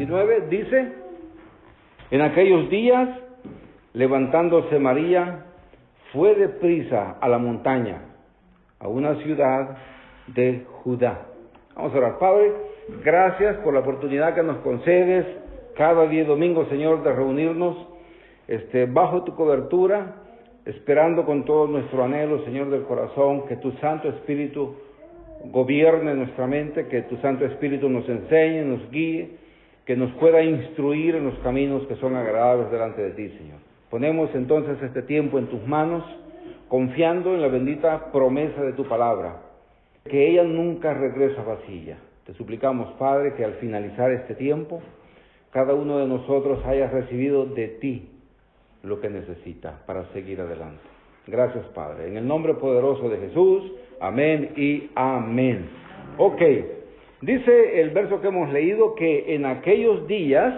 19 dice: en aquellos días, levantándose María, fue deprisa a la montaña, a una ciudad de Judá. Vamos a orar. Padre, gracias por la oportunidad que nos concedes cada día domingo, Señor, de reunirnos bajo tu cobertura, esperando con todo nuestro anhelo, Señor del corazón, que tu Santo Espíritu gobierne nuestra mente, que tu Santo Espíritu nos enseñe, nos guíe, que nos pueda instruir en los caminos que son agradables delante de ti, Señor. Ponemos entonces este tiempo en tus manos, confiando en la bendita promesa de tu palabra, que ella nunca regresa vacía. Te suplicamos, Padre, que al finalizar este tiempo, cada uno de nosotros haya recibido de ti lo que necesita para seguir adelante. Gracias, Padre. En el nombre poderoso de Jesús, amén y amén. Ok, dice el verso que hemos leído que en aquellos días,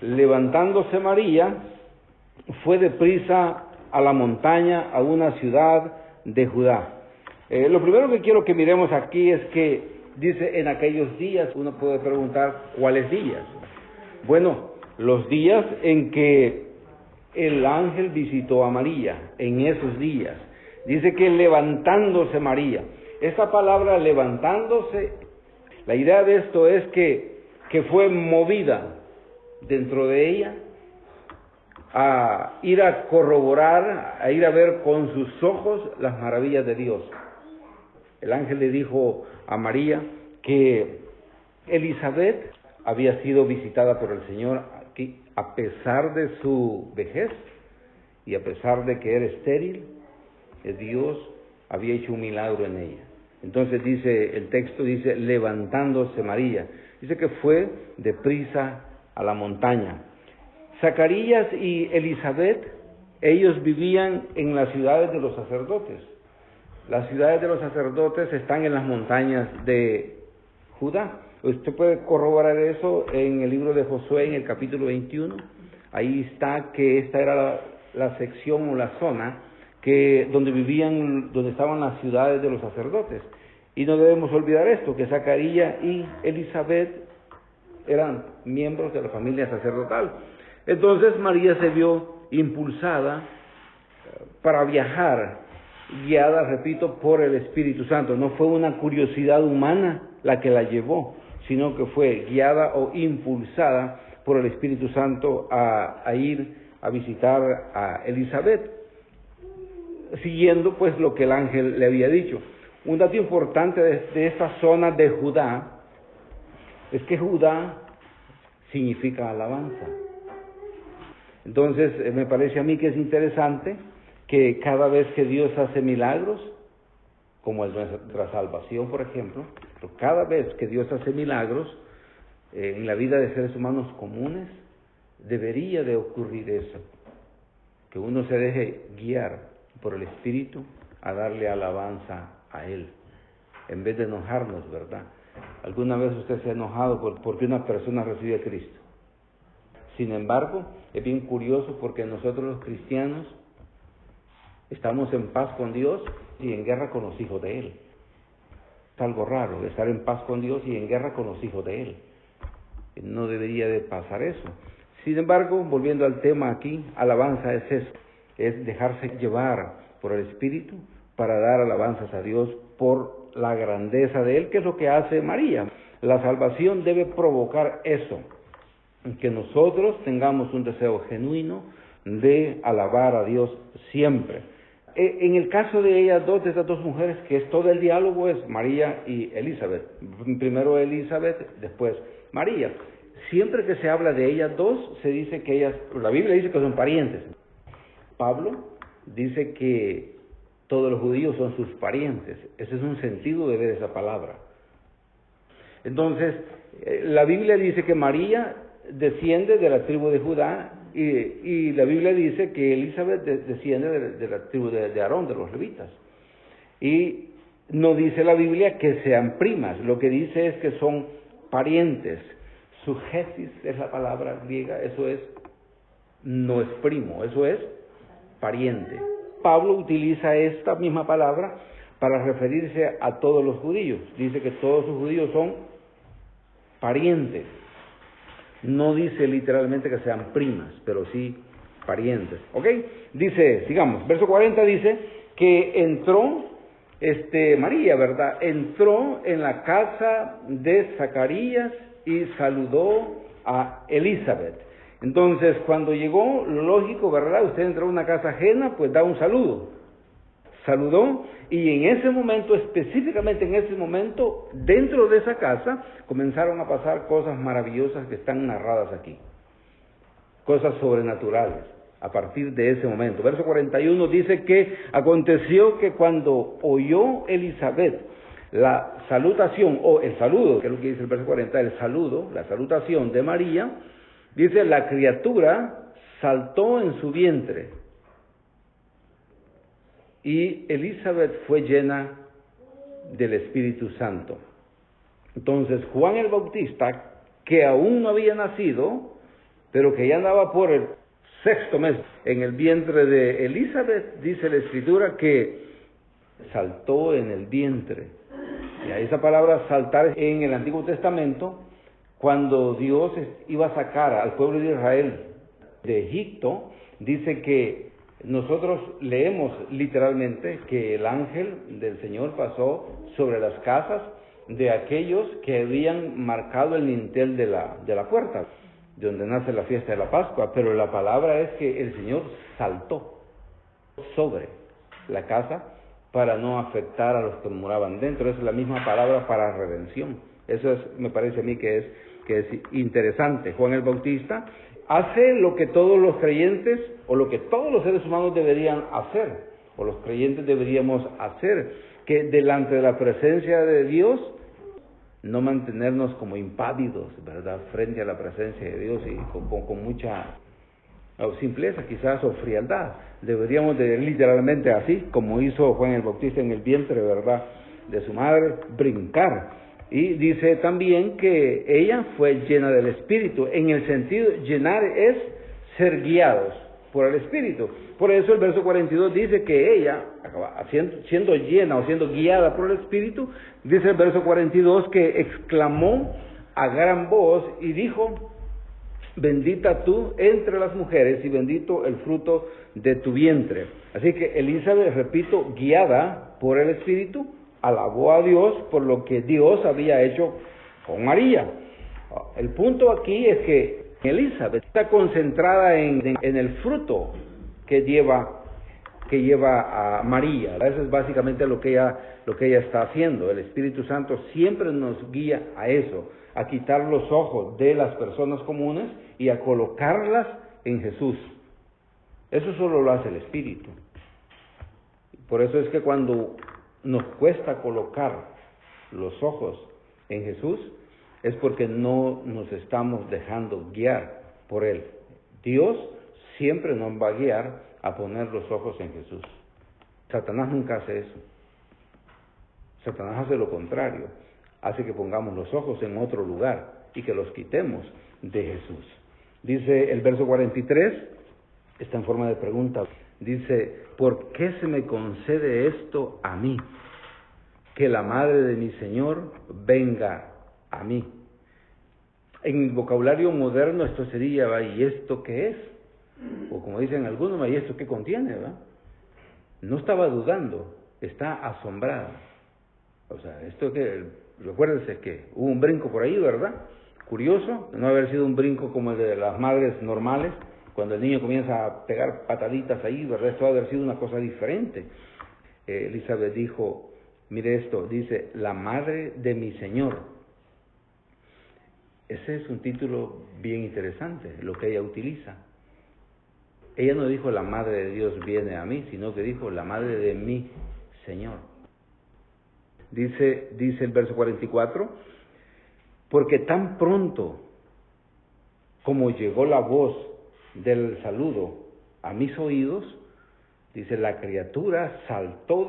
levantándose María, fue deprisa a la montaña, a una ciudad de Judá. Lo primero que quiero que miremos aquí es que dice en aquellos días. Uno puede preguntar, ¿cuáles días? Bueno, los días en que el ángel visitó a María, en esos días. Dice que levantándose María. Esa palabra levantándose, la idea de esto es que fue movida dentro de ella a ir a corroborar, a ir a ver con sus ojos las maravillas de Dios. El ángel le dijo a María que Elizabeth había sido visitada por el Señor, que a pesar de su vejez y a pesar de que era estéril, Dios había hecho un milagro en ella. Entonces dice, el texto dice, levantándose María. Dice que fue deprisa a la montaña. Zacarías y Elizabeth, ellos vivían en las ciudades de los sacerdotes. Las ciudades de los sacerdotes están en las montañas de Judá. Usted puede corroborar eso en el libro de Josué, en el capítulo 21. Ahí está que esta era la sección o la zona donde estaban las ciudades de los sacerdotes. Y no debemos olvidar esto, que Zacarías y Elizabeth eran miembros de la familia sacerdotal. Entonces María se vio impulsada para viajar, guiada, repito, por el Espíritu Santo. No fue una curiosidad humana la que la llevó, sino que fue guiada o impulsada por el Espíritu Santo a ir a visitar a Elizabeth, siguiendo pues lo que el ángel le había dicho. Un dato importante de esta zona de Judá es que Judá significa alabanza. Entonces me parece a mí que es interesante que cada vez que Dios hace milagros, como es nuestra salvación, por ejemplo, pero cada vez que Dios hace milagros en la vida de seres humanos comunes, debería de ocurrir eso, que uno se deje guiar por el Espíritu a darle alabanza a Él, en vez de enojarnos, ¿verdad? ¿Alguna vez usted se ha enojado porque una persona recibe a Cristo? Sin embargo, es bien curioso porque nosotros los cristianos estamos en paz con Dios y en guerra con los hijos de Él. Es algo raro, estar en paz con Dios y en guerra con los hijos de Él. No debería de pasar eso. Sin embargo, volviendo al tema aquí, alabanza es eso, es dejarse llevar por el Espíritu para dar alabanzas a Dios por la grandeza de Él, que es lo que hace María. La salvación debe provocar eso, que nosotros tengamos un deseo genuino de alabar a Dios siempre. En el caso de ellas dos, de estas dos mujeres, que es todo el diálogo, es María y Elizabeth. Primero Elizabeth, después María. Siempre que se habla de ellas dos, se dice que ellas, la Biblia dice que son parientes. Pablo dice que todos los judíos son sus parientes. Ese es un sentido de ver esa palabra. Entonces, la Biblia dice que María desciende de la tribu de Judá y la Biblia dice que Elizabeth desciende de la tribu de Aarón, de los levitas. Y no dice la Biblia que sean primas, lo que dice es que son parientes. Sugesis es la palabra griega, eso es, no es primo, eso es pariente. Pablo utiliza esta misma palabra para referirse a todos los judíos. Dice que todos los judíos son parientes. No dice literalmente que sean primas, pero sí parientes. ¿Ok? Dice, sigamos, verso 40 dice que entró María, ¿verdad? Entró en la casa de Zacarías y saludó a Elizabeth. Entonces, cuando llegó, lógico, ¿verdad? Usted entró a una casa ajena, pues da un saludo. Saludó, y en ese momento, específicamente en ese momento, dentro de esa casa, comenzaron a pasar cosas maravillosas que están narradas aquí. Cosas sobrenaturales, a partir de ese momento. Verso 41 dice que aconteció que cuando oyó Elizabeth la salutación, o el saludo, que es lo que dice el verso 40, el saludo, la salutación de María, dice, la criatura saltó en su vientre, y Elizabeth fue llena del Espíritu Santo. Entonces Juan el Bautista, que aún no había nacido, pero que ya andaba por el 6º mes en el vientre de Elizabeth, dice la Escritura que saltó en el vientre. Y a esa palabra saltar en el Antiguo Testamento, cuando Dios iba a sacar al pueblo de Israel de Egipto, dice que nosotros leemos literalmente que el ángel del Señor pasó sobre las casas de aquellos que habían marcado el dintel de la puerta, de donde nace la fiesta de la Pascua, pero la palabra es que el Señor saltó sobre la casa para no afectar a los que moraban dentro. Esa es la misma palabra para redención. Eso me parece a mí que es interesante. Juan el Bautista hace lo que todos los creyentes, o lo que todos los seres humanos deberían hacer, o los creyentes deberíamos hacer, que delante de la presencia de Dios, no mantenernos como impávidos, ¿verdad?, frente a la presencia de Dios y con mucha simpleza quizás, o frialdad. Deberíamos de literalmente así, como hizo Juan el Bautista en el vientre, ¿verdad?, de su madre, brincar. Y dice también que ella fue llena del Espíritu. En el sentido, llenar es ser guiados por el Espíritu. Por eso el verso 42 dice que ella, siendo llena o siendo guiada por el Espíritu, dice el verso 42 que exclamó a gran voz y dijo, bendita tú entre las mujeres y bendito el fruto de tu vientre. Así que Elizabeth, repito, guiada por el Espíritu, alabó a Dios por lo que Dios había hecho con María. El punto aquí es que Elizabeth está concentrada en el fruto que lleva a María. Eso es básicamente lo que ella está haciendo. El Espíritu Santo siempre nos guía a eso, a quitar los ojos de las personas comunes y a colocarlas en Jesús. Eso solo lo hace el Espíritu. Por eso es que cuando nos cuesta colocar los ojos en Jesús, es porque no nos estamos dejando guiar por Él. Dios siempre nos va a guiar a poner los ojos en Jesús. Satanás nunca hace eso. Satanás hace lo contrario. Hace que pongamos los ojos en otro lugar y que los quitemos de Jesús. Dice el verso 43, está en forma de pregunta. Dice, ¿por qué se me concede esto a mí? Que la madre de mi Señor venga a mí. En el vocabulario moderno esto sería, ¿y esto qué es? O como dicen algunos, ¿y esto qué contiene? ¿Va? No estaba dudando, está asombrada. O sea, esto que, recuérdense que hubo un brinco por ahí, ¿verdad? Curioso, no haber sido un brinco como el de las madres normales, cuando el niño comienza a pegar pataditas ahí, ¿verdad? Esto va a haber sido una cosa diferente. Elizabeth dijo, mire esto, dice, la madre de mi Señor. Ese es un título bien interesante, lo que ella utiliza. Ella no dijo la madre de Dios viene a mí, sino que dijo la madre de mi Señor. Dice el verso 44, porque tan pronto como llegó la voz del saludo a mis oídos, dice, la criatura saltó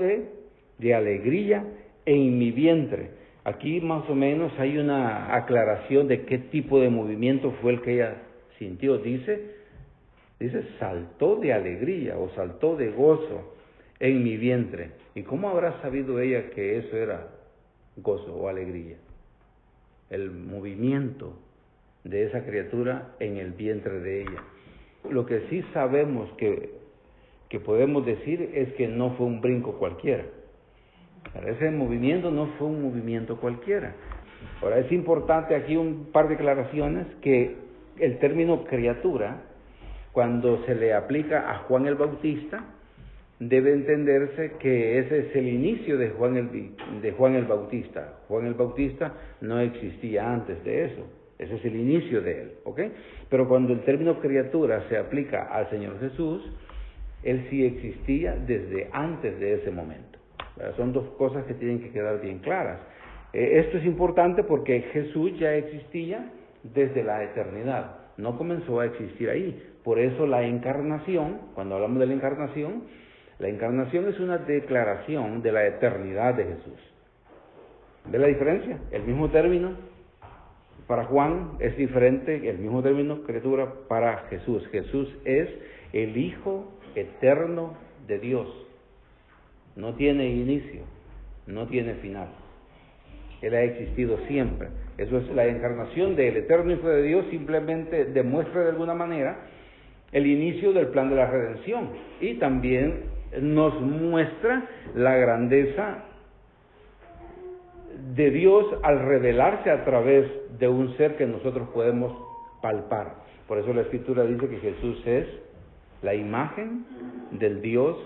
de alegría en mi vientre. Aquí más o menos hay una aclaración de qué tipo de movimiento fue el que ella sintió. Dice, saltó de alegría o saltó de gozo en mi vientre. ¿Y cómo habrá sabido ella que eso era gozo o alegría? El movimiento de esa criatura en el vientre de ella. Lo que sí sabemos que podemos decir es que no fue un brinco cualquiera. Ese movimiento no fue un movimiento cualquiera. Ahora, es importante aquí un par de declaraciones, que el término criatura, cuando se le aplica a Juan el Bautista, debe entenderse que ese es el inicio de Juan el Bautista. Juan el Bautista no existía antes de eso. Ese es el inicio de él, ¿ok? Pero cuando el término criatura se aplica al Señor Jesús, él sí existía desde antes de ese momento. Son dos cosas que tienen que quedar bien claras. Esto es importante porque Jesús ya existía desde la eternidad, no comenzó a existir ahí. Por eso la encarnación, cuando hablamos de la encarnación es una declaración de la eternidad de Jesús. ¿Ve la diferencia? El mismo término para Juan es diferente, el mismo término criatura para Jesús. Jesús es el Hijo eterno de Dios. No tiene inicio, no tiene final. Él ha existido siempre. Eso es la encarnación del eterno Hijo de Dios, simplemente demuestra de alguna manera el inicio del plan de la redención y también nos muestra la grandeza de Dios al revelarse a través de un ser que nosotros podemos palpar. Por eso la Escritura dice que Jesús es la imagen del Dios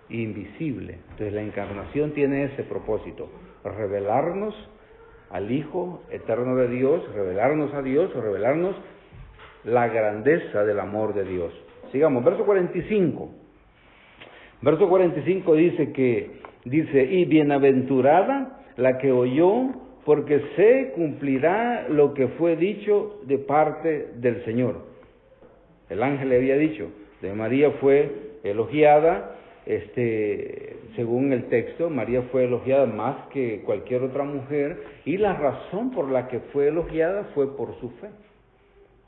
invisible. Entonces la encarnación tiene ese propósito, revelarnos al Hijo eterno de Dios, revelarnos a Dios, o revelarnos la grandeza del amor de Dios. Sigamos, verso 45. Verso 45 dice, y bienaventurada la que oyó, porque se cumplirá lo que fue dicho de parte del Señor. El ángel le había dicho, de María fue elogiada, según el texto, María fue elogiada más que cualquier otra mujer, y la razón por la que fue elogiada fue por su fe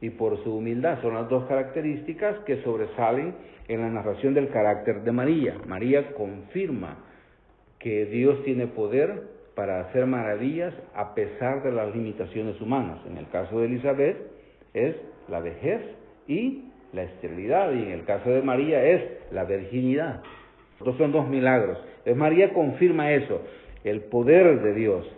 y por su humildad. Son las dos características que sobresalen en la narración del carácter de María. María confirma que Dios tiene poder para hacer maravillas a pesar de las limitaciones humanas. En el caso de Elizabeth es la vejez y la esterilidad, y en el caso de María es la virginidad. Estos son dos milagros. Entonces María confirma eso, el poder de Dios.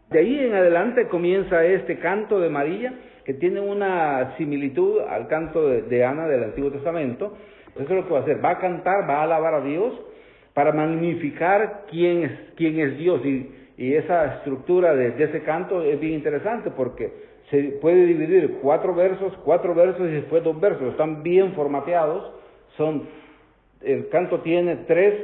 De ahí en adelante comienza este canto de María, que tiene una similitud al canto de Ana del Antiguo Testamento. Eso es lo que va a hacer, va a cantar, va a alabar a Dios para magnificar quién es Dios. Y esa estructura de ese canto es bien interesante porque se puede dividir cuatro versos y después 2 versos. Están bien formateados. El canto tiene 3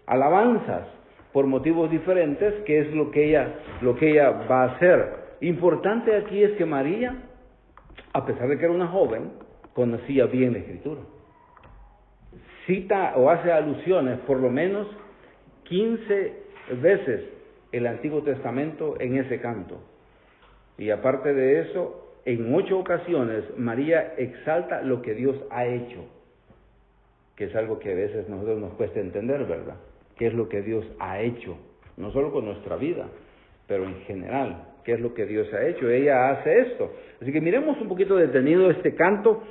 alabanzas por motivos diferentes, que es lo que ella va a hacer. Importante aquí es que María, a pesar de que era una joven, conocía bien la Escritura. Cita o hace alusiones por lo menos 15 veces el Antiguo Testamento en ese canto. Y aparte de eso, en 8 ocasiones María exalta lo que Dios ha hecho, que es algo que a veces a nosotros nos cuesta entender, ¿verdad? ¿Qué es lo que Dios ha hecho? No solo con nuestra vida, pero en general, ¿qué es lo que Dios ha hecho? Ella hace esto. Así que miremos un poquito detenido este canto.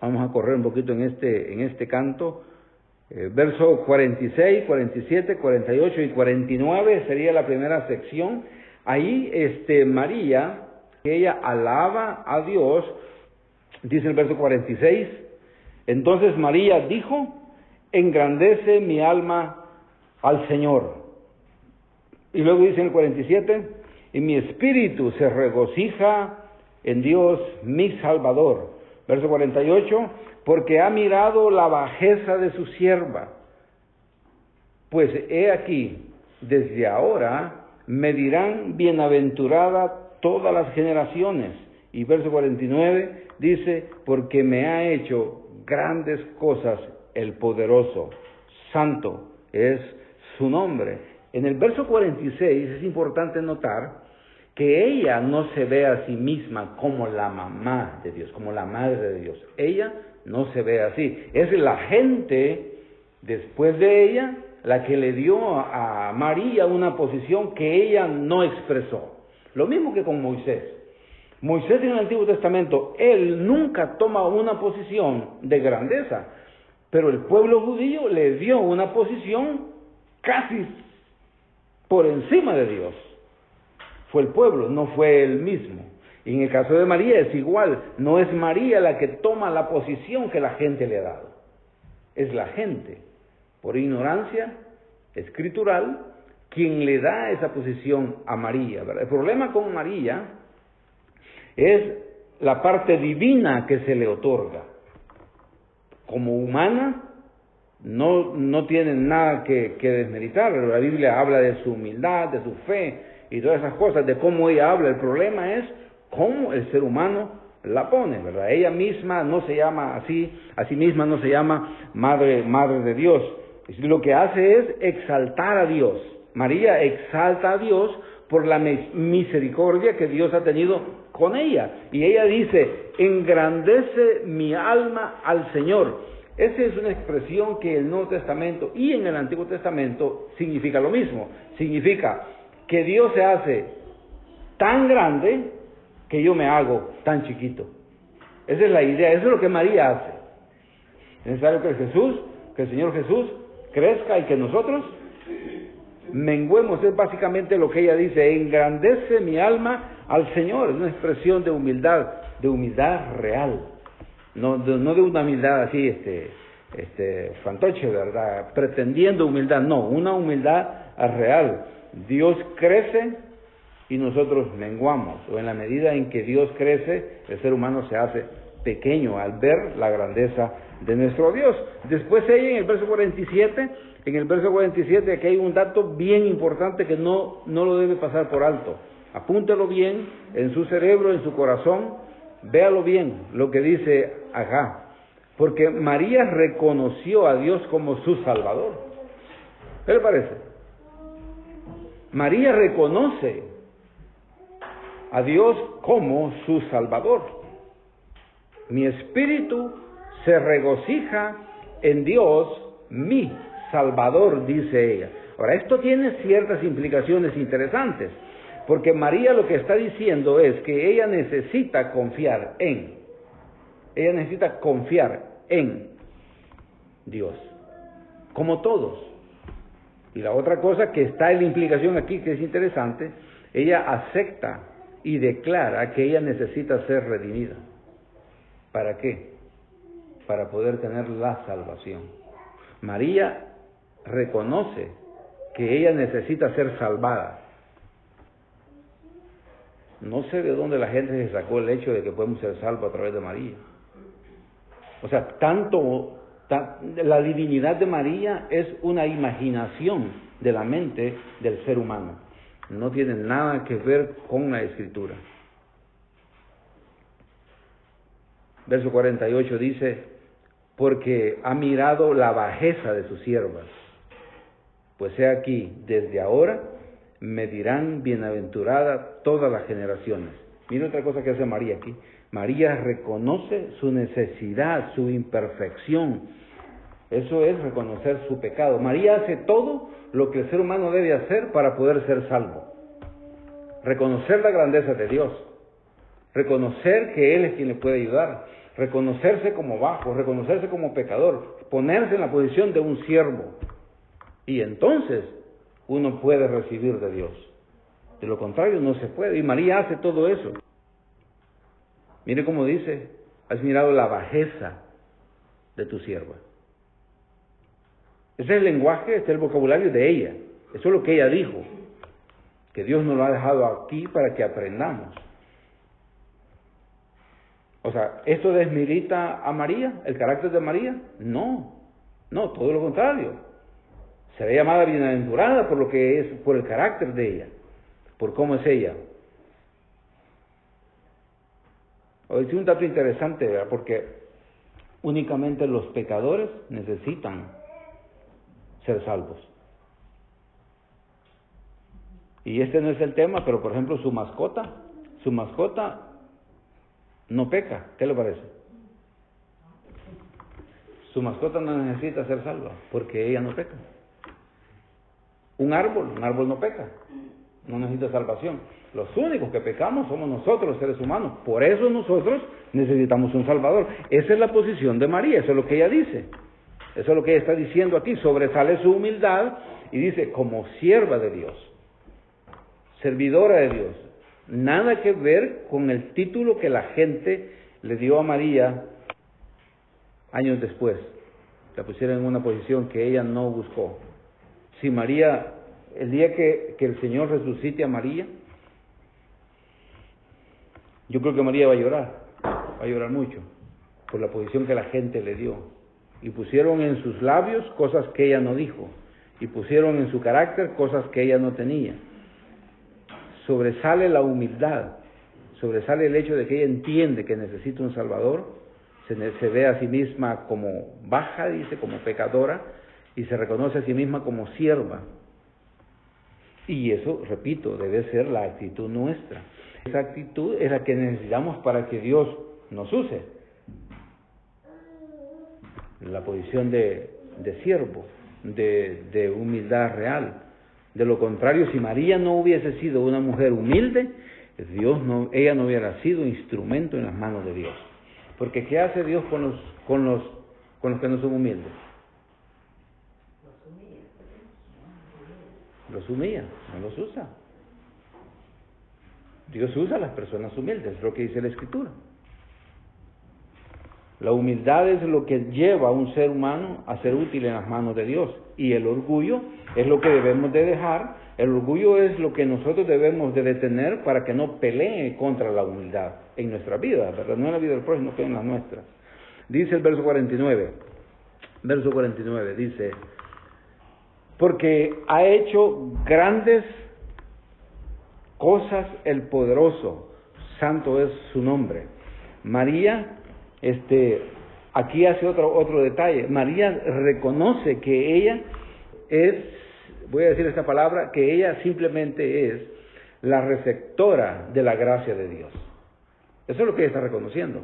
Vamos a correr un poquito en este canto. Verso 46, 47, 48 y 49 sería la primera sección. Ahí María, ella alaba a Dios, dice el verso 46, entonces María dijo, engrandece mi alma al Señor. Y luego dice en el 47, y mi espíritu se regocija en Dios mi Salvador. Verso 48, porque ha mirado la bajeza de su sierva. Pues he aquí, desde ahora me dirán bienaventurada todas las generaciones. Y verso 49 dice, porque me ha hecho grandes cosas el poderoso, santo es su nombre. En el verso 46 es importante notar que ella no se ve a sí misma como la mamá de Dios, como la madre de Dios. Ella no se ve así. Es la gente después de ella la que le dio a María una posición que ella no expresó. Lo mismo que con Moisés. Moisés en el Antiguo Testamento, él nunca toma una posición de grandeza, pero el pueblo judío le dio una posición casi por encima de Dios. Fue el pueblo, no fue él mismo. Y en el caso de María es igual, no es María la que toma la posición que la gente le ha dado, es la gente, por ignorancia escritural, quien le da esa posición a María, ¿verdad? El problema con María es la parte divina que se le otorga. Como humana, no tiene nada que desmeritar. La Biblia habla de su humildad, de su fe y todas esas cosas, de cómo ella habla. El problema es cómo el ser humano la pone, ¿verdad? Ella misma no se llama así, a sí misma no se llama madre de Dios. Lo que hace es exaltar a Dios. María exalta a Dios por la misericordia que Dios ha tenido con ella. Y ella dice, engrandece mi alma al Señor. Esa es una expresión que en el Nuevo Testamento y en el Antiguo Testamento significa lo mismo. Significa que Dios se hace tan grande que yo me hago tan chiquito. Esa es la idea, eso es lo que María hace. Es necesario que el Señor Jesús crezca y que nosotros menguemos. Es básicamente lo que ella dice, engrandece mi alma al Señor. Es una expresión de humildad real, no de una humildad así, fantoche, ¿verdad? Pretendiendo humildad, no, una humildad real. Dios crece y nosotros menguamos, o en la medida en que Dios crece, el ser humano se hace pequeño al ver la grandeza de nuestro Dios. Después ella en el verso 47, aquí hay un dato bien importante que no lo debe pasar por alto. Apúntelo bien en su cerebro, en su corazón, véalo bien lo que dice acá. Porque María reconoció a Dios como su Salvador. ¿Qué le parece? María reconoce a Dios como su Salvador. Mi espíritu se regocija en Dios, mi Salvador, dice ella. Ahora, esto tiene ciertas implicaciones interesantes, porque María lo que está diciendo es que ella necesita confiar en Dios, como todos. Y la otra cosa que está en la implicación aquí, que es interesante, ella acepta y declara que ella necesita ser redimida. ¿Para qué? Para poder tener la salvación. María reconoce que ella necesita ser salvada. No sé de dónde la gente se sacó el hecho de que podemos ser salvos a través de María. O sea, la divinidad de María es una imaginación de la mente del ser humano. No tiene nada que ver con la Escritura. Verso 48 dice, porque ha mirado la bajeza de sus siervas. Pues he aquí, desde ahora me dirán bienaventurada todas las generaciones. Mira otra cosa que hace María aquí. María reconoce su necesidad, su imperfección. Eso es reconocer su pecado. María hace todo lo que el ser humano debe hacer para poder ser salvo. Reconocer la grandeza de Dios. Reconocer que Él es quien le puede ayudar. Reconocerse como bajo, reconocerse como pecador. Ponerse en la posición de un siervo. Y entonces uno puede recibir de Dios. De lo contrario no se puede. Y María hace todo eso. Mire cómo dice, has mirado la bajeza de tu sierva. Ese es el lenguaje, este es el vocabulario de ella. Eso es lo que ella dijo. Que Dios nos lo ha dejado aquí para que aprendamos. O sea, ¿esto desmilita a María, el carácter de María? No, todo lo contrario. Será llamada bienaventurada por lo que es, por el carácter de ella, por cómo es ella. Es un dato interesante, ¿verdad? Porque únicamente los pecadores necesitan ser salvos. Y este no es el tema, pero por ejemplo su mascota no peca. ¿Qué le parece? Su mascota no necesita ser salva, porque ella no peca. Un árbol no peca, no necesita salvación. Los únicos que pecamos somos nosotros, los seres humanos. Por eso nosotros necesitamos un Salvador. Esa es la posición de María, eso es lo que ella dice. Eso es lo que ella está diciendo aquí. Sobresale su humildad y dice, como sierva de Dios, servidora de Dios. Nada que ver con el título que la gente le dio a María años después. La pusieron en una posición que ella no buscó. Si María, el día que el Señor resucite a María, yo creo que María va a llorar mucho, por la posición que la gente le dio. Y pusieron en sus labios cosas que ella no dijo, y pusieron en su carácter cosas que ella no tenía. Sobresale la humildad, sobresale el hecho de que ella entiende que necesita un Salvador, se ve a sí misma como baja, dice, como pecadora, y se reconoce a sí misma como sierva. Y eso, repito, debe ser la actitud nuestra. Esa actitud es la que necesitamos para que Dios nos use. La posición de siervo, de humildad real. De lo contrario, si María no hubiese sido una mujer humilde, ella no hubiera sido instrumento en las manos de Dios. Porque ¿qué hace Dios con los que no son humildes? Los humilla, no los usa. Dios usa a las personas humildes, es lo que dice la Escritura. La humildad es lo que lleva a un ser humano a ser útil en las manos de Dios. Y el orgullo es lo que debemos de dejar. El orgullo es lo que nosotros debemos de detener para que no pelee contra la humildad en nuestra vida, ¿verdad? No en la vida del prójimo, sino en la nuestra. Dice el verso 49. Verso 49 dice, porque ha hecho grandes cosas el poderoso, santo es su nombre. María, aquí hace otro detalle. María reconoce que ella es, voy a decir esta palabra, que ella simplemente es la receptora de la gracia de Dios. Eso es lo que ella está reconociendo.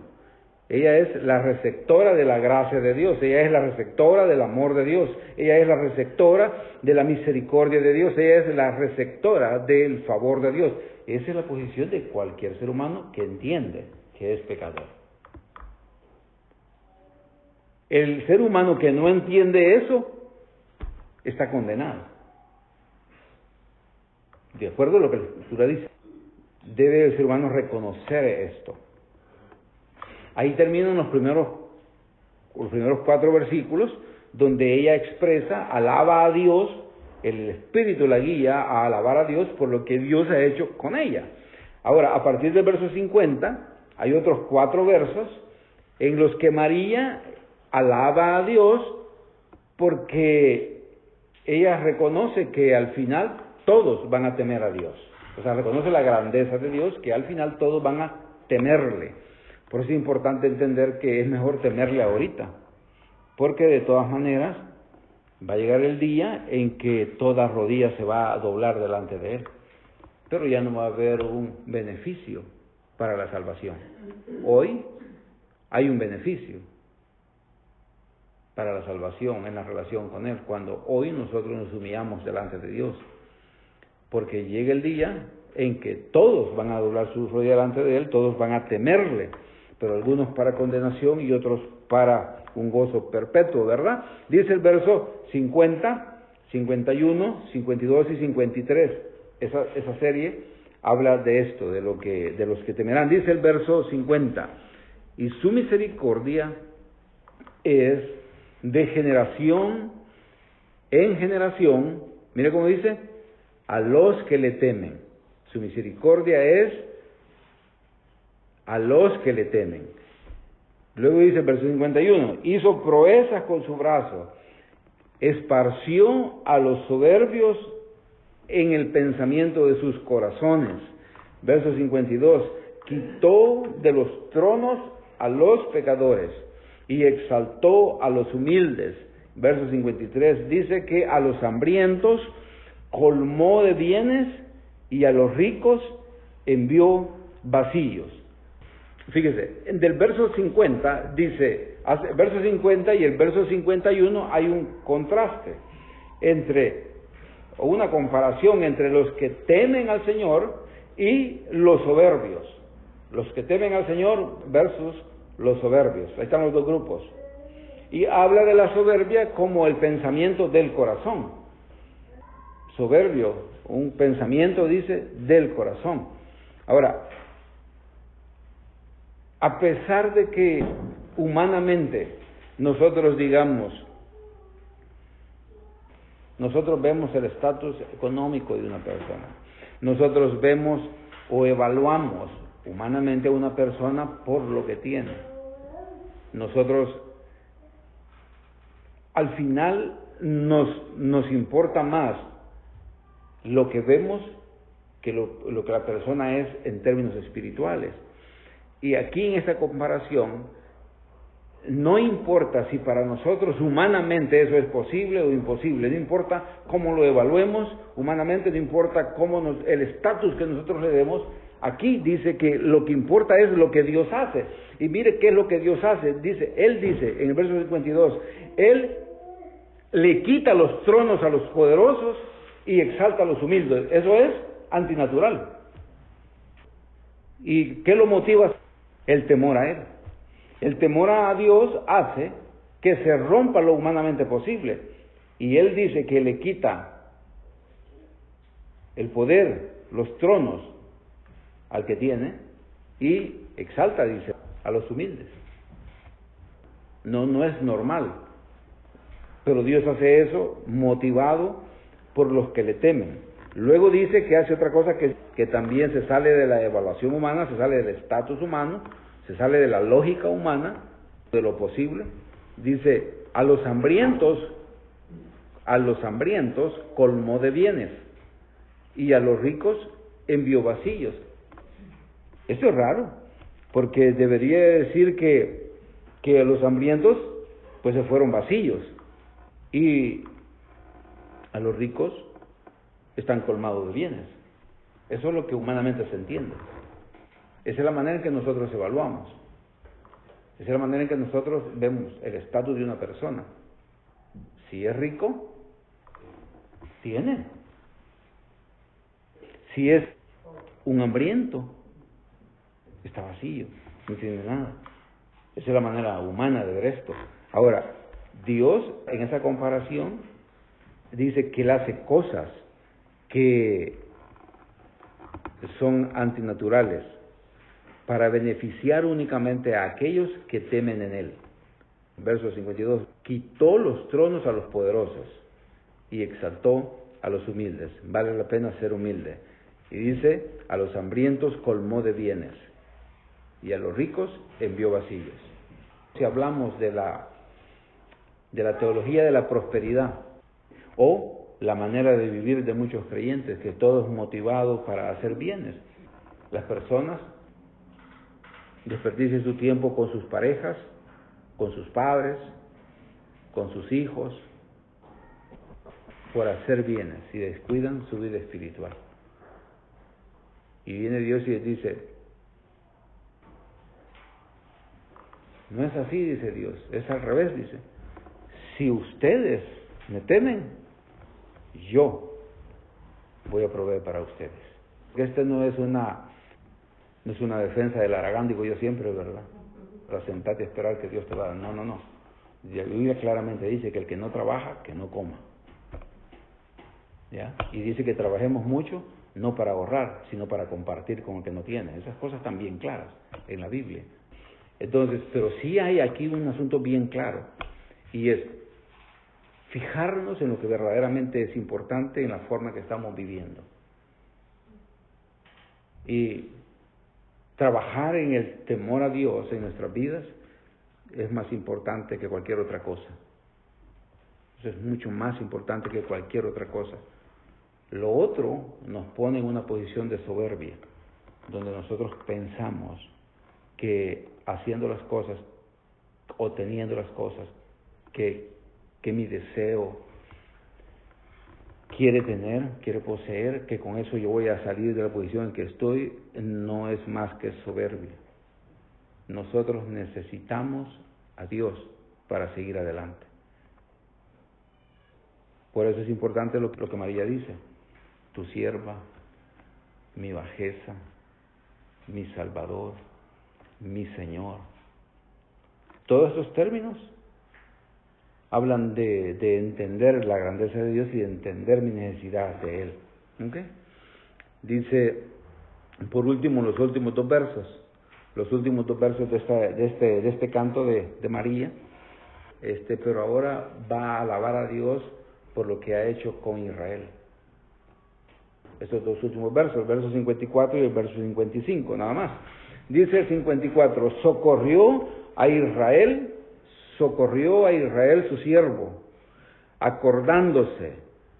Ella es la receptora de la gracia de Dios, ella es la receptora del amor de Dios, ella es la receptora de la misericordia de Dios, ella es la receptora del favor de Dios. Esa es la posición de cualquier ser humano que entiende que es pecador. El ser humano que no entiende eso está condenado. De acuerdo a lo que la Escritura dice, debe el ser humano reconocer esto. Ahí terminan los primeros 4 versículos, donde ella expresa, alaba a Dios, el Espíritu la guía a alabar a Dios por lo que Dios ha hecho con ella. Ahora, a partir del verso 50, hay otros 4 versos en los que María alaba a Dios porque ella reconoce que al final todos van a temer a Dios. O sea, reconoce la grandeza de Dios, que al final todos van a temerle. Por eso es importante entender que es mejor temerle ahorita, porque de todas maneras va a llegar el día en que toda rodilla se va a doblar delante de Él, pero ya no va a haber un beneficio para la salvación. Hoy hay un beneficio para la salvación en la relación con Él, cuando hoy nosotros nos humillamos delante de Dios, porque llega el día en que todos van a doblar sus rodillas delante de Él, todos van a temerle, pero algunos para condenación y otros para un gozo perpetuo, ¿verdad? Dice el verso 50, 51, 52 y 53. Esa serie habla de esto, de los que temerán. Dice el verso 50, y su misericordia es de generación en generación, mire cómo dice, a los que le temen. Su misericordia es a los que le temen. Luego dice el verso 51, hizo proezas con su brazo, esparció a los soberbios en el pensamiento de sus corazones. Verso 52, quitó de los tronos a los pecadores y exaltó a los humildes. Verso 53, dice que a los hambrientos colmó de bienes y a los ricos envió vacíos. Fíjese, del verso 50 dice, verso 50 y el verso 51 hay un contraste o una comparación entre los que temen al Señor y los soberbios. Los que temen al Señor versus los soberbios. Ahí están los dos grupos. Y habla de la soberbia como el pensamiento del corazón. Soberbio, un pensamiento, dice, del corazón. Ahora, a pesar de que humanamente nosotros digamos, nosotros vemos el estatus económico de una persona, nosotros vemos o evaluamos humanamente a una persona por lo que tiene. Nosotros, al final, nos importa más lo que vemos que lo que la persona es en términos espirituales. Y aquí en esta comparación, no importa si para nosotros humanamente eso es posible o imposible, no importa cómo lo evaluemos humanamente, no importa el estatus que nosotros le demos. Aquí dice que lo que importa es lo que Dios hace. Y mire qué es lo que Dios hace. Él dice en el verso 52, Él le quita los tronos a los poderosos y exalta a los humildes. Eso es antinatural. ¿Y qué lo motiva? El temor a Él. El temor a Dios hace que se rompa lo humanamente posible. Y Él dice que le quita el poder, los tronos al que tiene y exalta, dice, a los humildes. No es normal. Pero Dios hace eso motivado por los que le temen. Luego dice que hace otra cosa que también se sale de la evaluación humana, se sale del estatus humano, se sale de la lógica humana, de lo posible. Dice, a los hambrientos colmó de bienes, y a los ricos envió vacíos. Esto es raro, porque debería decir que a los hambrientos pues se fueron vacíos, y a los ricos están colmados de bienes. Eso es lo que humanamente se entiende. Esa es la manera en que nosotros evaluamos. Esa es la manera en que nosotros vemos el estatus de una persona. Si es rico, tiene. Si es un hambriento, está vacío, no tiene nada. Esa es la manera humana de ver esto. Ahora, Dios en esa comparación dice que Él hace cosas que son antinaturales para beneficiar únicamente a aquellos que temen en Él. Verso 52, quitó los tronos a los poderosos y exaltó a los humildes. Vale la pena ser humilde. Y dice, a los hambrientos colmó de bienes y a los ricos envió vacíos. Si hablamos de la teología de la prosperidad o la manera de vivir de muchos creyentes, que todo es motivado para hacer bienes, las personas desperdician su tiempo con sus parejas, con sus padres, con sus hijos, por hacer bienes y descuidan su vida espiritual. Y viene Dios y les dice, no es así, dice Dios, es al revés, dice, si ustedes me temen, yo voy a proveer para ustedes. Esta no es una defensa del Aragán, digo yo siempre, ¿verdad? Para sentarte a esperar que Dios te va a dar. No. La Biblia claramente dice que el que no trabaja, que no coma. ¿Ya? Y dice que trabajemos mucho, no para ahorrar, sino para compartir con el que no tiene. Esas cosas están bien claras en la Biblia. Entonces, pero sí hay aquí un asunto bien claro, y es fijarnos en lo que verdaderamente es importante en la forma que estamos viviendo. Y trabajar en el temor a Dios en nuestras vidas es más importante que cualquier otra cosa. Eso es mucho más importante que cualquier otra cosa. Lo otro nos pone en una posición de soberbia, donde nosotros pensamos que haciendo las cosas o teniendo las cosas que mi deseo quiere tener, quiere poseer, que con eso yo voy a salir de la posición en que estoy, no es más que soberbia. Nosotros necesitamos a Dios para seguir adelante. Por eso es importante lo que María dice, tu sierva mi bajeza, mi Salvador, mi Señor. Todos estos términos hablan de entender la grandeza de Dios y de entender mi necesidad de Él. ¿Okay? Dice, por último, los últimos dos versos de este canto de María, pero ahora va a alabar a Dios por lo que ha hecho con Israel. Estos dos últimos versos, el verso 54 y el verso 55, nada más. Dice el 54, socorrió a Israel su siervo, acordándose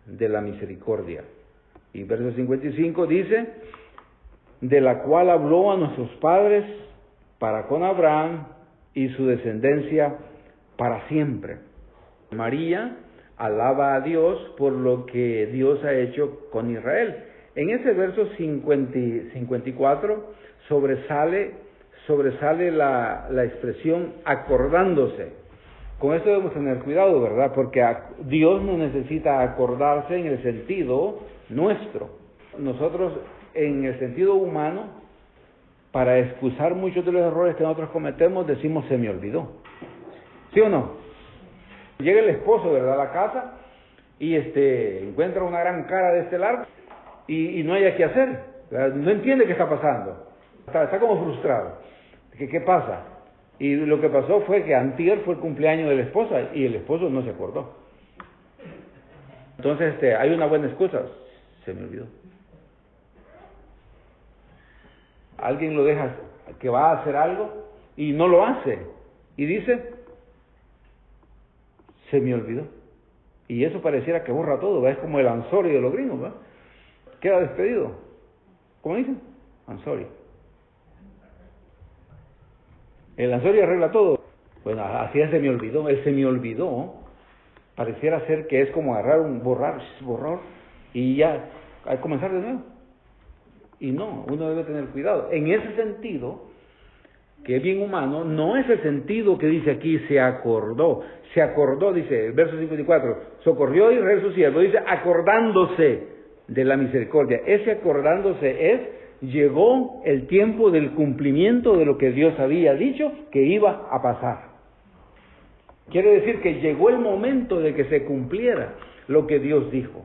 de la misericordia. Y verso 55 dice, de la cual habló a nuestros padres para con Abraham y su descendencia para siempre. María alaba a Dios por lo que Dios ha hecho con Israel. En ese verso 54 sobresale la expresión acordándose. Con esto debemos tener cuidado, ¿verdad? Porque Dios no necesita acordarse en el sentido nuestro. Nosotros, en el sentido humano, para excusar muchos de los errores que nosotros cometemos, decimos se me olvidó. ¿Sí o no? Llega el esposo, ¿verdad?, a la casa y encuentra una gran cara de este largo y no haya qué hacer. No entiende qué está pasando. Está como frustrado. ¿Qué pasa? Y lo que pasó fue que antier fue el cumpleaños de la esposa y el esposo no se acordó. Entonces hay una buena excusa. Se me olvidó. Alguien lo deja que va a hacer algo y no lo hace. Y dice, se me olvidó. Y eso pareciera que borra todo, ¿va? Es como el I'm sorry de los gringos, ¿va? Queda despedido. ¿Cómo dicen? I'm sorry. El I'm sorry arregla todo. Bueno, así es, se me olvidó. El se me olvidó pareciera ser que es como agarrar un borrar y ya a comenzar de nuevo. Y no, uno debe tener cuidado. En ese sentido, que es bien humano, no es el sentido que dice aquí, se acordó. Se acordó, dice el verso 54, socorrió a Israel su siervo, dice acordándose de la misericordia. Ese acordándose es, llegó el tiempo del cumplimiento de lo que Dios había dicho que iba a pasar. Quiere decir que llegó el momento de que se cumpliera lo que Dios dijo.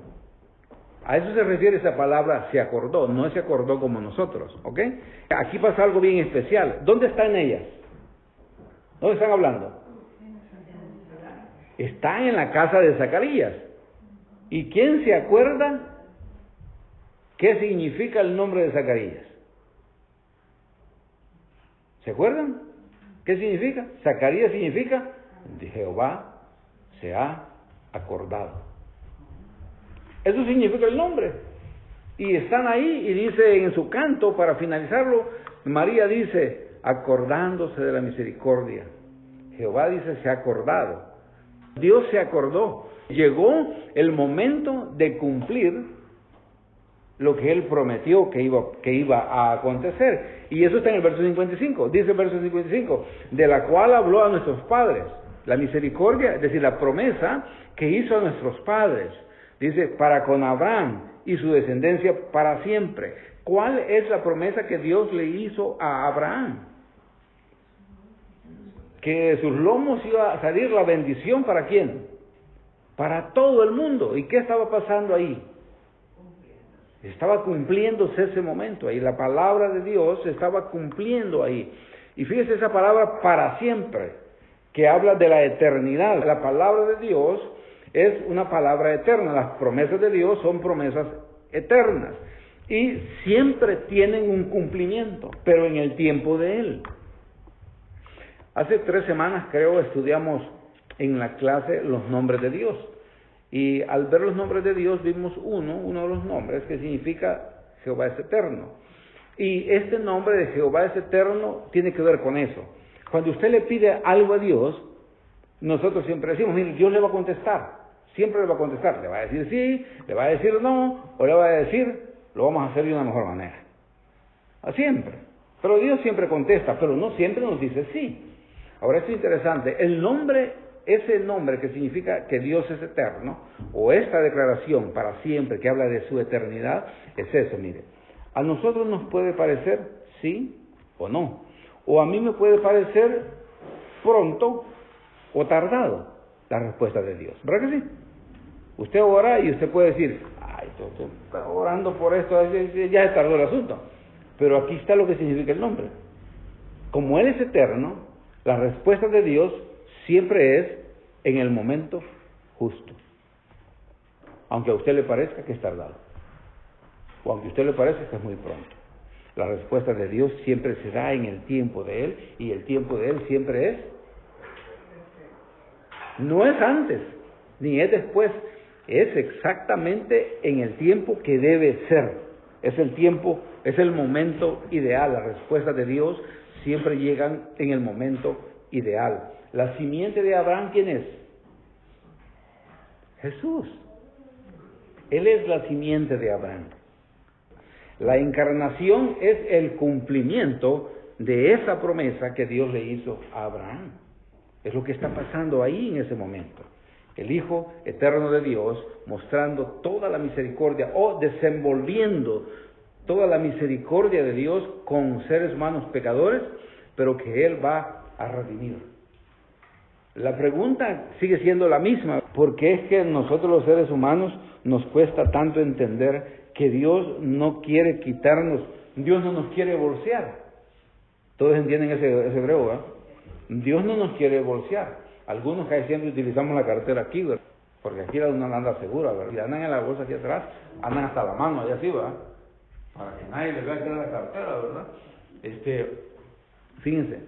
A eso se refiere esa palabra, se acordó, no se acordó como nosotros, ¿ok? Aquí pasa algo bien especial. ¿Dónde están ellas? ¿Dónde están hablando? Están en la casa de Zacarías. ¿Y quién se acuerda qué significa el nombre de Zacarías? ¿Se acuerdan? ¿Qué significa? Zacarías significa, de Jehová se ha acordado. Eso significa el nombre. Y están ahí y dice en su canto, para finalizarlo, María dice, acordándose de la misericordia. Jehová dice, se ha acordado. Dios se acordó. Llegó el momento de cumplir lo que Él prometió que iba a acontecer. Y eso está en el verso 55. Dice el verso 55, de la cual habló a nuestros padres. La misericordia, es decir, la promesa que hizo a nuestros padres. Dice, para con Abraham y su descendencia para siempre. ¿Cuál es la promesa que Dios le hizo a Abraham? Que de sus lomos iba a salir la bendición, ¿para quién? Para todo el mundo. ¿Y qué estaba pasando ahí? Estaba cumpliéndose ese momento ahí. La palabra de Dios estaba cumpliendo ahí. Y fíjese esa palabra para siempre, que habla de la eternidad. La palabra de Dios es una palabra eterna. Las promesas de Dios son promesas eternas y siempre tienen un cumplimiento, pero en el tiempo de Él. Hace 3 semanas, creo, estudiamos en la clase los nombres de Dios. Y al ver los nombres de Dios vimos uno de los nombres que significa Jehová es eterno. Y este nombre de Jehová es eterno tiene que ver con eso. Cuando usted le pide algo a Dios, nosotros siempre decimos, mire, Dios le va a contestar. Siempre le va a contestar, le va a decir sí, le va a decir no, o le va a decir, lo vamos a hacer de una mejor manera. Siempre. Pero Dios siempre contesta, pero no siempre nos dice sí. Ahora es interesante, ese nombre que significa que Dios es eterno, o esta declaración para siempre que habla de su eternidad, es eso, mire. A nosotros nos puede parecer sí o no. O a mí me puede parecer pronto o tardado la respuesta de Dios. ¿Verdad que sí? Usted ora y usted puede decir, ay, estoy orando por esto, ya se tardó el asunto. Pero aquí está lo que significa el nombre. Como Él es eterno, la respuesta de Dios siempre es en el momento justo. Aunque a usted le parezca que es tardado. O aunque a usted le parezca que es muy pronto. La respuesta de Dios siempre se da en el tiempo de Él, y el tiempo de Él siempre es. No es antes, ni es después, es exactamente en el tiempo que debe ser. Es el tiempo, es el momento ideal. Las respuestas de Dios siempre llegan en el momento ideal. La simiente de Abraham, ¿quién es? Jesús. Él es la simiente de Abraham. La encarnación es el cumplimiento de esa promesa que Dios le hizo a Abraham. Es lo que está pasando ahí en ese momento. El Hijo eterno de Dios mostrando toda la misericordia o desenvolviendo toda la misericordia de Dios con seres humanos pecadores, pero que Él va a redimir. La pregunta sigue siendo la misma. ¿Por qué es que nosotros los seres humanos nos cuesta tanto entender que Dios no quiere quitarnos, Dios no nos quiere bolsear? Todos entienden ese hebreo, ¿verdad? Dios no nos quiere bolsear. Algunos que siempre utilizamos la cartera aquí, ¿verdad? Porque aquí uno anda segura, ¿verdad? Y andan en la bolsa aquí atrás, andan hasta la mano, allá así, ¿verdad? Para que nadie les vea que era la cartera, ¿verdad? Fíjense,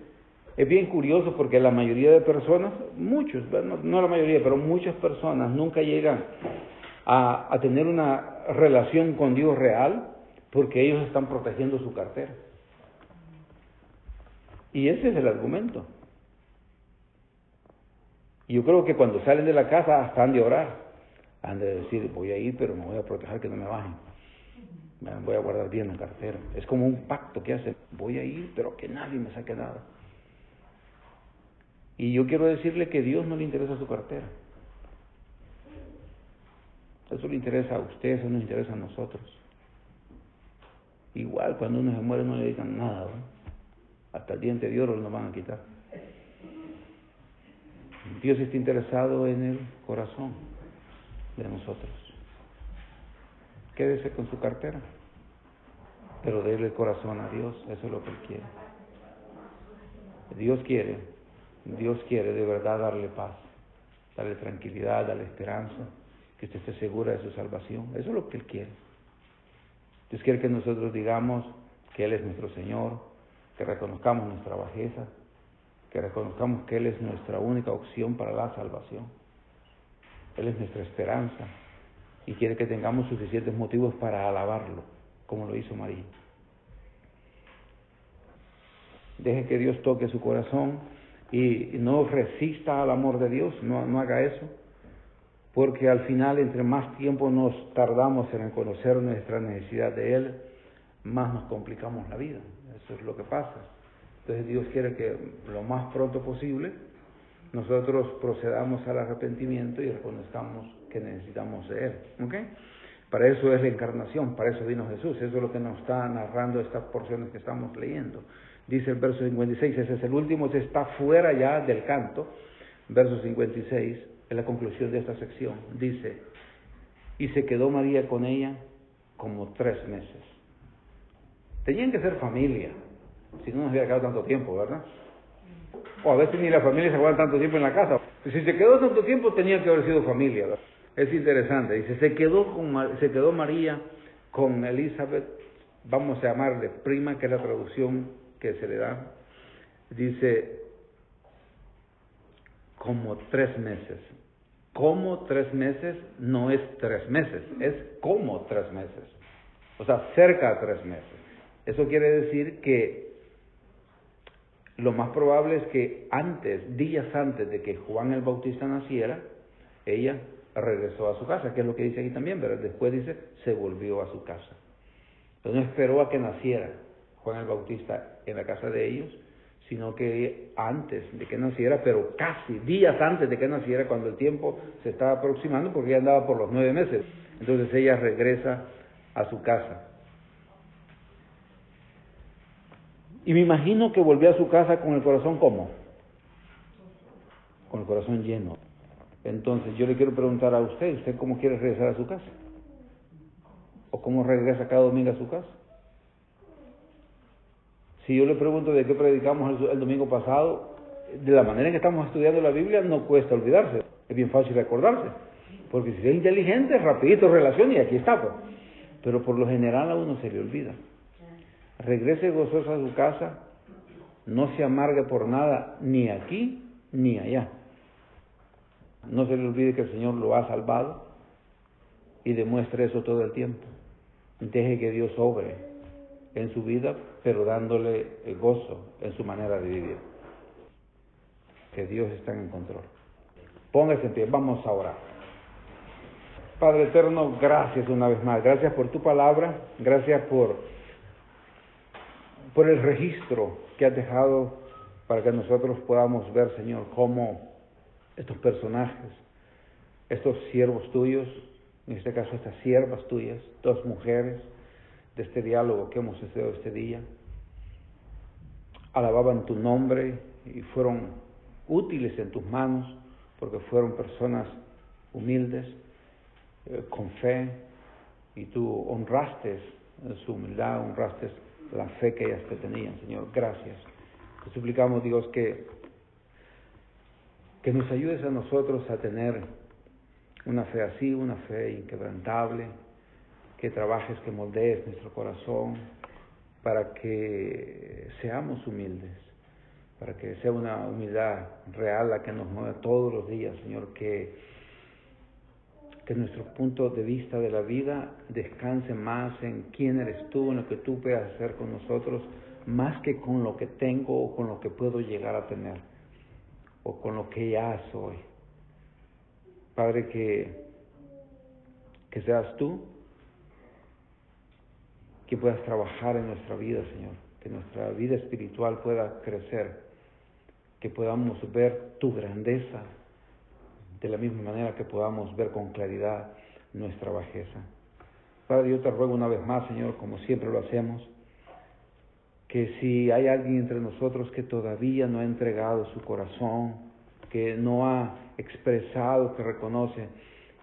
es bien curioso porque la mayoría de personas, muchos, no la mayoría, pero muchas personas nunca llegan a tener una relación con Dios real porque ellos están protegiendo su cartera. Y ese es el argumento. Yo creo que cuando salen de la casa hasta han de orar, han de decir, voy a ir, pero me voy a proteger que no me bajen. Voy a guardar bien la cartera. Es como un pacto que hacen, voy a ir, pero que nadie me saque nada. Y yo quiero decirle que a Dios no le interesa su cartera. Eso le interesa a usted, eso nos interesa a nosotros. Igual cuando uno se muere no le dedican nada, ¿no? Hasta el diente de oro nos van a quitar. Dios está interesado en el corazón de nosotros. Quédese con su cartera, pero déle el corazón a Dios, eso es lo que Él quiere. Dios quiere de verdad darle paz, darle tranquilidad, darle esperanza, que usted esté segura de su salvación. Eso es lo que Él quiere. Dios quiere que nosotros digamos que Él es nuestro Señor, que reconozcamos nuestra bajeza, que reconozcamos que Él es nuestra única opción para la salvación. Él es nuestra esperanza y quiere que tengamos suficientes motivos para alabarlo, como lo hizo María. Deje que Dios toque su corazón y no resista al amor de Dios, no haga eso, porque al final, entre más tiempo nos tardamos en reconocer nuestra necesidad de Él, más nos complicamos la vida. Eso es lo que pasa. Entonces Dios quiere que lo más pronto posible nosotros procedamos al arrepentimiento y reconozcamos que necesitamos de Él. ¿Ok? Para eso es la encarnación, para eso vino Jesús. Eso es lo que nos está narrando estas porciones que estamos leyendo. Dice el verso 56, ese es el último, ese está fuera ya del canto. Verso 56, es la conclusión de esta sección. Dice, y se quedó María con ella como 3 meses. Tenían que ser familia, si no nos hubiera quedado tanto tiempo, ¿verdad? O a veces ni la familia se aguanta tanto tiempo en la casa. Si se quedó tanto tiempo, tenía que haber sido familia, ¿verdad? Es interesante. Dice, se quedó María con Elizabeth, vamos a llamarle prima, que es la traducción que se le da. Dice, como 3 meses. Como 3 meses no es 3 meses, es como 3 meses. O sea, cerca de 3 meses. Eso quiere decir que lo más probable es que días antes de que Juan el Bautista naciera, ella regresó a su casa, que es lo que dice aquí también, pero después dice, se volvió a su casa. Entonces no esperó a que naciera Juan el Bautista en la casa de ellos, sino que antes de que naciera, pero casi días antes de que naciera, cuando el tiempo se estaba aproximando, porque ya andaba por los 9 meses. Entonces ella regresa a su casa. Y me imagino que volvió a su casa con el corazón ¿cómo? Con el corazón lleno. Entonces yo le quiero preguntar a ¿usted cómo quiere regresar a su casa? ¿O cómo regresa cada domingo a su casa? Si yo le pregunto de qué predicamos el domingo pasado, de la manera en que estamos estudiando la Biblia no cuesta olvidarse, es bien fácil recordarse, porque si es inteligente, rapidito relaciona y aquí está, pues. Pero por lo general a uno se le olvida. Regrese gozoso a su casa, no se amargue por nada, ni aquí ni allá. No se le olvide que el Señor lo ha salvado y demuestre eso todo el tiempo. Deje que Dios obre en su vida, pero dándole gozo en su manera de vivir. Que Dios está en control. Póngase en pie, vamos a orar. Padre eterno, gracias una vez más. Gracias por tu palabra, gracias por el registro que has dejado para que nosotros podamos ver, Señor, cómo estos personajes, estos siervos tuyos, en este caso estas siervas tuyas, dos mujeres de este diálogo que hemos estudiado este día, alababan tu nombre y fueron útiles en tus manos porque fueron personas humildes, con fe, y tú honraste su humildad, honraste la fe que ellas te tenían, Señor. Gracias. Te suplicamos, Dios, que nos ayudes a nosotros a tener una fe así, una fe inquebrantable, que trabajes, que moldees nuestro corazón para que seamos humildes, para que sea una humildad real la que nos mueva todos los días, Señor, que nuestro punto de vista de la vida descanse más en quién eres tú, en lo que tú puedas hacer con nosotros, más que con lo que tengo o con lo que puedo llegar a tener, o con lo que ya soy. Padre, que seas tú que puedas trabajar en nuestra vida, Señor, que nuestra vida espiritual pueda crecer, que podamos ver tu grandeza de la misma manera que podamos ver con claridad nuestra bajeza. Padre, yo te ruego una vez más, Señor, como siempre lo hacemos, que si hay alguien entre nosotros que todavía no ha entregado su corazón, que no ha expresado, que reconoce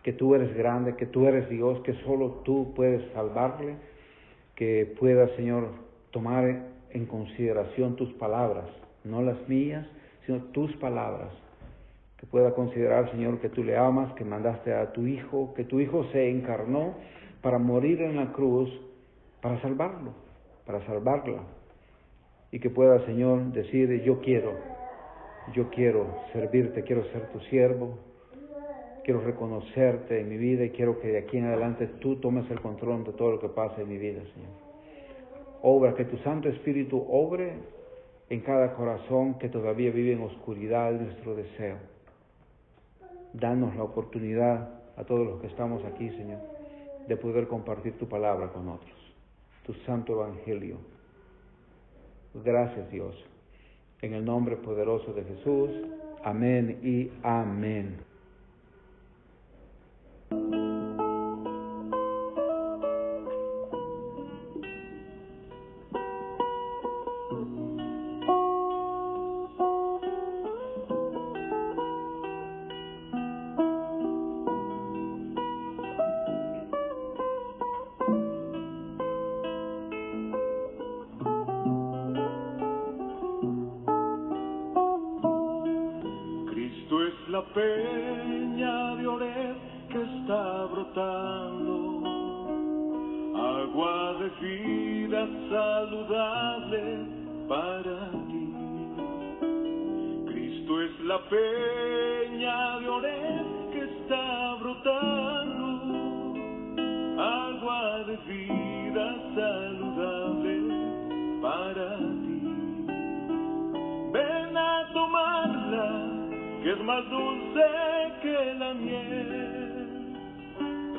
que tú eres grande, que tú eres Dios, que solo tú puedes salvarle, que pueda, Señor, tomar en consideración tus palabras, no las mías, sino tus palabras, que pueda considerar, Señor, que tú le amas, que mandaste a tu Hijo, que tu Hijo se encarnó para morir en la cruz, para salvarlo, para salvarla, y que pueda, Señor, decir, yo quiero servirte, quiero ser tu siervo, quiero reconocerte en mi vida y quiero que de aquí en adelante tú tomes el control de todo lo que pasa en mi vida, Señor. Obra, que tu Santo Espíritu obre en cada corazón que todavía vive en oscuridad nuestro deseo. Danos la oportunidad a todos los que estamos aquí, Señor, de poder compartir tu palabra con otros, tu santo evangelio. Gracias, Dios. En el nombre poderoso de Jesús. Amén y amén. La peña de Oreb que está brotando, agua de vida saludable para ti. Cristo es la peña de Oreb que está brotando, agua de vida saludable para ti. Ven a tomarla, que es más dulce que la miel,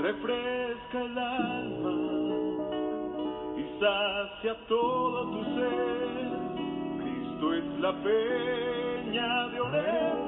refresca el alma y sacia todo tu ser. Cristo es la peña de Oreb